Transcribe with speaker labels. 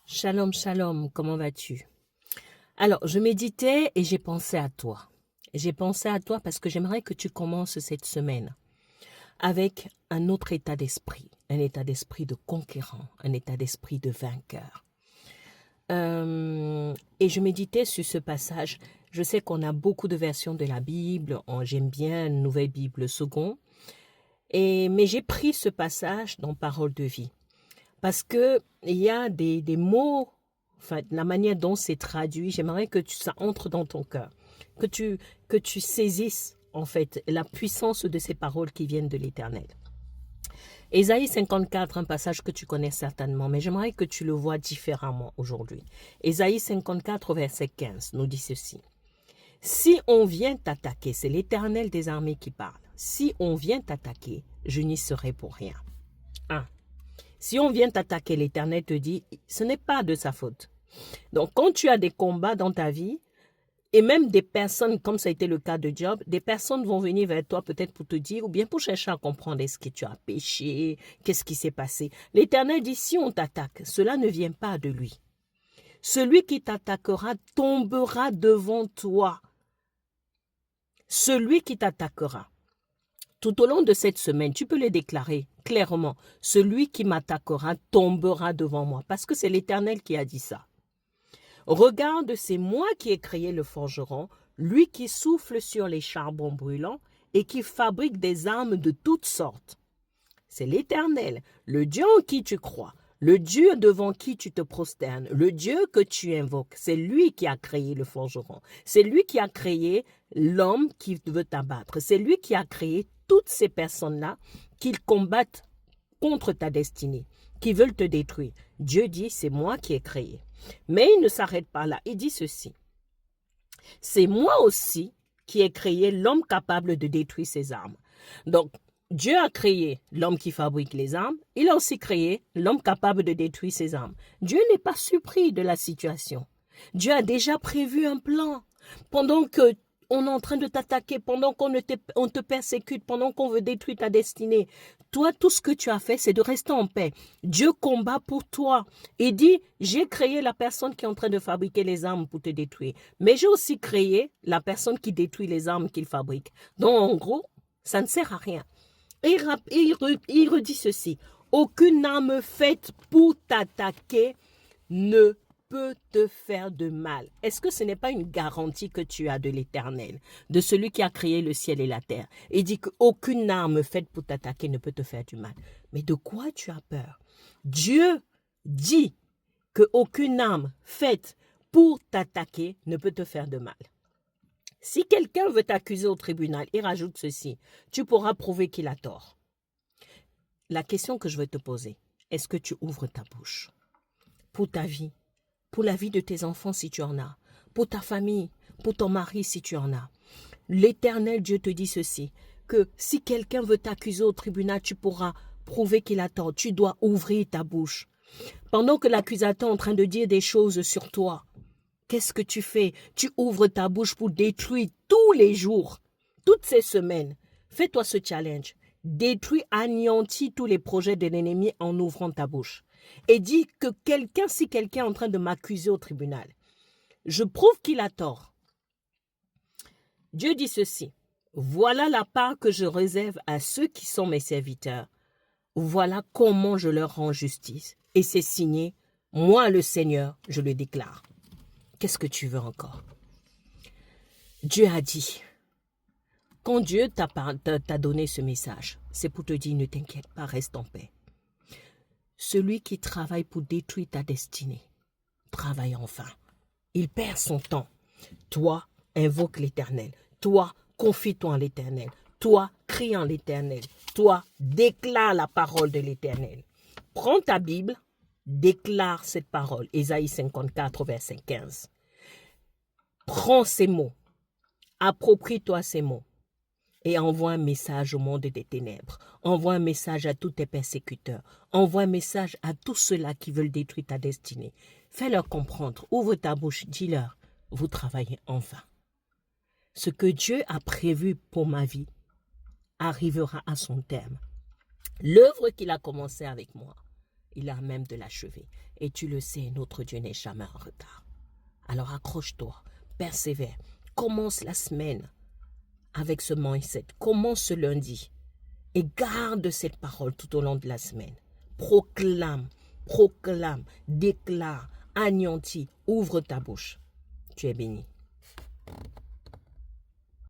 Speaker 1: Shalom, shalom, comment vas-tu? Alors, je méditais et j'ai pensé à toi. J'ai pensé à toi parce que j'aimerais que tu commences cette semaine avec un autre état d'esprit, un état d'esprit de conquérant, un état d'esprit de vainqueur. Et je méditais sur ce passage. Je sais qu'on a beaucoup de versions de la Bible. J'aime bien Nouvelle Bible Second. Mais j'ai pris ce passage dans Parole de vie. Parce qu'il y a des mots, enfin, la manière dont c'est traduit, j'aimerais que ça entre dans ton cœur, que tu saisisses, en fait, la puissance de ces paroles qui viennent de l'Éternel. Ésaïe 54, un passage que tu connais certainement, mais j'aimerais que tu le vois différemment aujourd'hui. Ésaïe 54, verset 15, nous dit ceci. Si on vient t'attaquer, c'est l'Éternel des armées qui parle. Si on vient t'attaquer, je n'y serai pour rien. 1. Si on vient t'attaquer, l'Éternel te dit, ce n'est pas de sa faute. Donc, quand tu as des combats dans ta vie, et même des personnes, comme ça a été le cas de Job, des personnes vont venir vers toi peut-être pour te dire, ou bien pour chercher à comprendre est-ce que tu as péché, qu'est-ce qui s'est passé. L'Éternel dit, si on t'attaque, cela ne vient pas de lui. Celui qui t'attaquera tombera devant toi. Celui qui t'attaquera. Tout au long de cette semaine, tu peux le déclarer clairement. Celui qui m'attaquera tombera devant moi. Parce que c'est l'Éternel qui a dit ça. Regarde, c'est moi qui ai créé le forgeron, lui qui souffle sur les charbons brûlants et qui fabrique des armes de toutes sortes. C'est l'Éternel, le Dieu en qui tu crois, le Dieu devant qui tu te prosternes, le Dieu que tu invoques. C'est lui qui a créé le forgeron. C'est lui qui a créé l'homme qui veut t'abattre. C'est lui qui a créé toutes ces personnes-là qui combattent contre ta destinée, qui veulent te détruire. Dieu dit, c'est moi qui ai créé. Mais il ne s'arrête pas là. Il dit ceci. C'est moi aussi qui ai créé l'homme capable de détruire ses armes. Donc, Dieu a créé l'homme qui fabrique les armes. Il a aussi créé l'homme capable de détruire ses armes. Dieu n'est pas surpris de la situation. Dieu a déjà prévu un plan. Pendant que on est en train de t'attaquer, pendant qu'on te persécute, pendant qu'on veut détruire ta destinée, toi, tout ce que tu as fait, c'est de rester en paix. Dieu combat pour toi. Il dit, j'ai créé la personne qui est en train de fabriquer les armes pour te détruire. Mais j'ai aussi créé la personne qui détruit les armes qu'il fabrique. Donc, en gros, ça ne sert à rien. Et il redit ceci. Aucune arme faite pour t'attaquer ne peut te faire de mal. Est-ce que ce n'est pas une garantie que tu as de l'Éternel, de celui qui a créé le ciel et la terre? Il dit qu'aucune arme faite pour t'attaquer ne peut te faire du mal. Mais de quoi tu as peur? Dieu dit qu'aucune arme faite pour t'attaquer ne peut te faire de mal. Si quelqu'un veut t'accuser au tribunal, il rajoute ceci, tu pourras prouver qu'il a tort. La question que je veux te poser, est-ce que tu ouvres ta bouche pour ta vie, pour la vie de tes enfants si tu en as, pour ta famille, pour ton mari si tu en as? L'Éternel Dieu te dit ceci, que si quelqu'un veut t'accuser au tribunal, tu pourras prouver qu'il a tort. Tu dois ouvrir ta bouche. Pendant que l'accusateur est en train de dire des choses sur toi, qu'est-ce que tu fais? Tu ouvres ta bouche pour détruire tous les jours, toutes ces semaines. Fais-toi ce challenge. Détruis, anéantis tous les projets de l'ennemi en ouvrant ta bouche. Et dis que si quelqu'un est en train de m'accuser au tribunal, je prouve qu'il a tort. Dieu dit ceci. Voilà la part que je réserve à ceux qui sont mes serviteurs. Voilà comment je leur rends justice. Et c'est signé, moi le Seigneur, je le déclare. Qu'est-ce que tu veux encore? Dieu a dit, quand Dieu t'a donné ce message, c'est pour te dire, ne t'inquiète pas, reste en paix. Celui qui travaille pour détruire ta destinée, travaille en vain. Il perd son temps. Toi, invoque l'Éternel. Toi, confie-toi en l'Éternel. Toi, crie en l'Éternel. Toi, déclare la parole de l'Éternel. Prends ta Bible, déclare cette parole. Ésaïe 54, verset 15. Prends ces mots, approprie-toi ces mots et envoie un message au monde des ténèbres. Envoie un message à tous tes persécuteurs. Envoie un message à tous ceux-là qui veulent détruire ta destinée. Fais-leur comprendre. Ouvre ta bouche, dis-leur, vous travaillez en vain. Ce que Dieu a prévu pour ma vie arrivera à son terme. L'œuvre qu'il a commencé avec moi, il a même de l'achever. Et tu le sais, notre Dieu n'est jamais en retard. Alors accroche-toi, persévère, commence la semaine avec ce mindset, commence ce lundi et garde cette parole tout au long de la semaine. Proclame, déclare, anéantis, ouvre ta bouche. Tu es béni.